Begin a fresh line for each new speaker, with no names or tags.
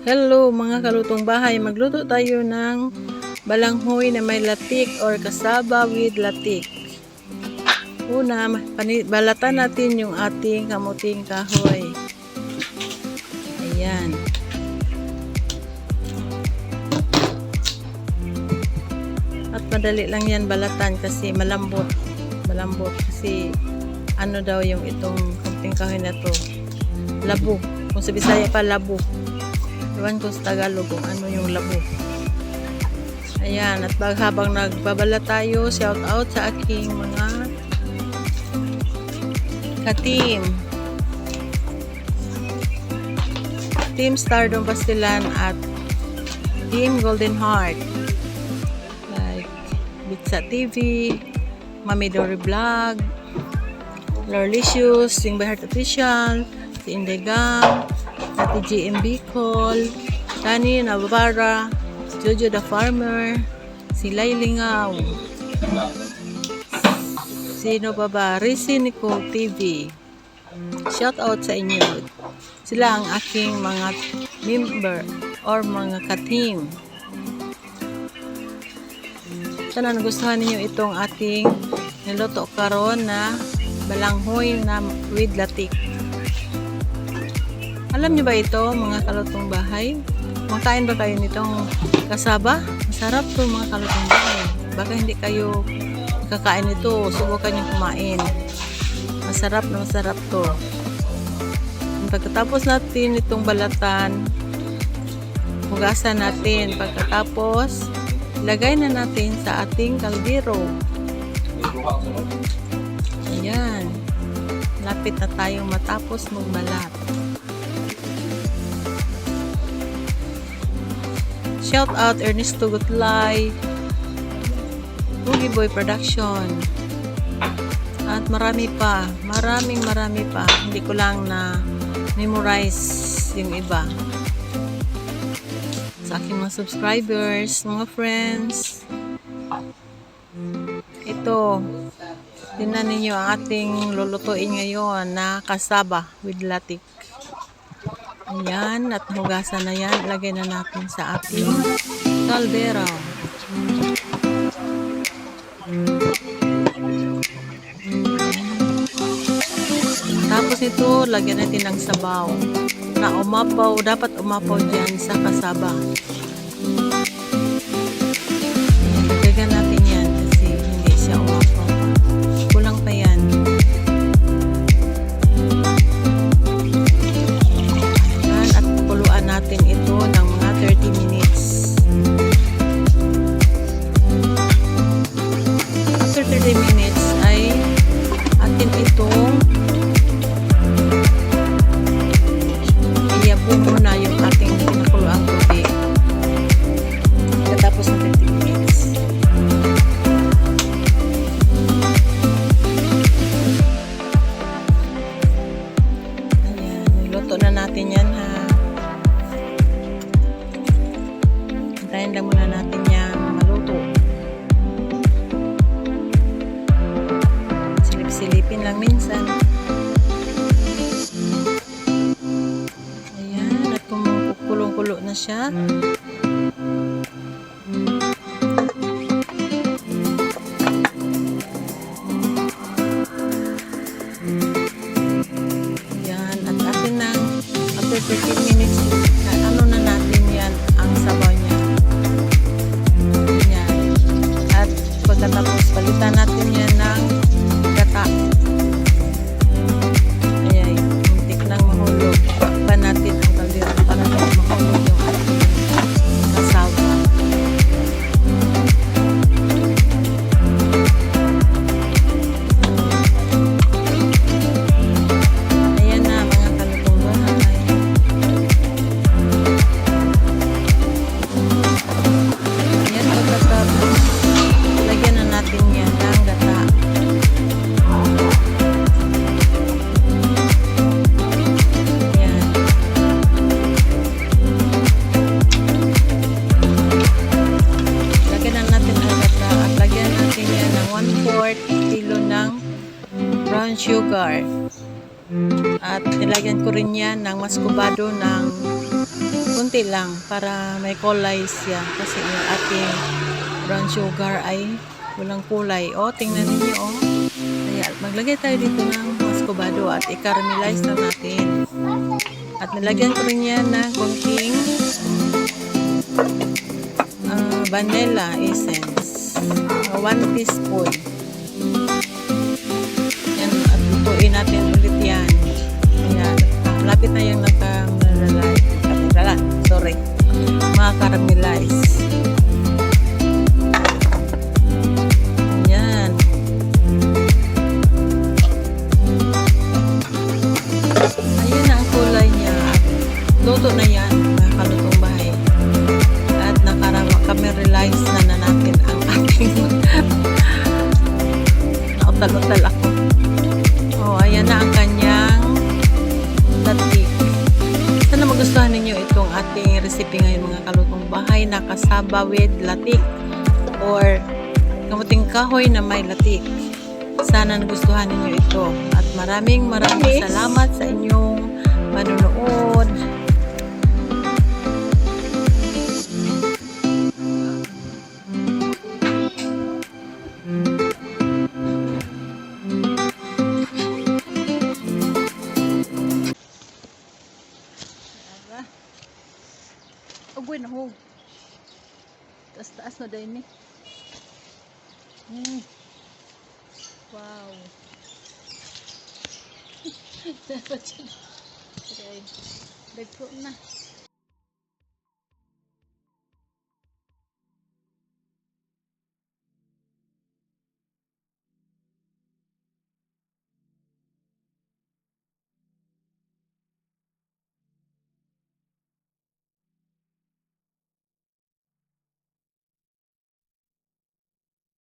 Hello mga kalutong bahay, magluto tayo ng balanghoy na may latik or kasaba with latik. Una, balatan natin yung ating kamuting kahoy. Ayan. At madali lang yan balatan kasi malambot. Malambot kasi ano daw yung itong kamuting kahoy na to. Labo. Kung sa Bisaya pa, labo. Iwan ko sa Tagalog kung ano yung labo. Ayan, at habang nagbabala tayo, shout out sa aking mga ka-team. Team Stardom Pastilan at Team Golden Heart. Like Bitsa TV, Mami Dory Vlog, Lorlicious, Sing by Heart Official, si Indegang, Ate GM Bicol, Tani Navarra, Jojo the Farmer, si Laylingaw, sino pa ba? Risi Nicole TV. Shout out sa inyo. Sila ang aking mga member or mga ka-team. Sana nagustuhan ninyo itong ating niluto karon na balanghoy na with latik. Alam niyo ba ito, mga kalutong bahay? Makain ba kayo nitong kasaba? Masarap to mga kalutong bahay. Baka hindi kayo kakain ito, subukan niyo kumain. Masarap na masarap to. Pagkatapos natin itong balatan, hugasan natin. Pagkatapos, lagay na natin sa ating kaldero. Ayan. Lapit na tayong matapos magbalat. Shout out Ernesto Gutlay, Boogie Boy Production, at marami pa, marami pa. Hindi ko lang na memorize yung iba. Sa aking mga subscribers, mga friends, ito, tingnan ninyo ang ating lulutuin ngayon na kasaba with latik. Ayan, at hugasan na yan. Lagay na natin sa ating kaldero. Tapos ito, lagyan natin ng sabaw na umapaw. Dapat umapaw dyan sa kasaba. Lagyan natin yan kasi hindi siya umapaw. Kulang pa yan. Natin ito ng mga 30 minutes. After 30 minutes ay atin itong iyabo muna yung ating pinakuluang tubig. Katapos ng 30 minutes. Ayan, niluto na natin yan ha. Hintayin lang muna natin yan maluto. Silip-silipin lang minsan. Ayan, at kumukulong-kulo na siya. Ayan, at atin nang after 15 minutes, ano na natin yan ang sabaw niya. Pagkatapos, palitan natin yan ng gata. Ayan, muntik nang mahulog. Pakpan natin ang kaldero para mahulog yung ating kasaba. Ayan na mga kalutong bahay. Ayan, pagkatapos lagyan na natin yan ng gata. Yan. Lagyan na natin ang gata at lagyan natin yan ng 1/4 kilo ng brown sugar. At nilagyan ko rin yan ng maskubado ng Kunti lang para may kulay siya kasi yung ating brown sugar ay walang kulay. O, tingnan niyo o. Kaya maglagay tayo dito ng muscovado at i-caramelize na natin. At nilagyan ko rin yan ng konting vanilla essence. 1 teaspoon. Yan, at lutuin natin ulit yan. Ayan, malapit na yung makaramelize. Yan. Ayan na ang kulay niya. Luto na yan, mga kalutong bahay. At nakaramelize na natin ang ating nautal-utal ako. Oh, ayan na ang kanyang latik. Sana magustuhan ninyo itong ating recipe ngayon mga kalutong bahay na kasaba with latik or kamuting kahoy na may latik. Sana nagustuhan ninyo ito at maraming salamat sa inyong manonood. Agway na ho. Taas-taas na dahil ni. Wow. Dapat siya. Dagko na.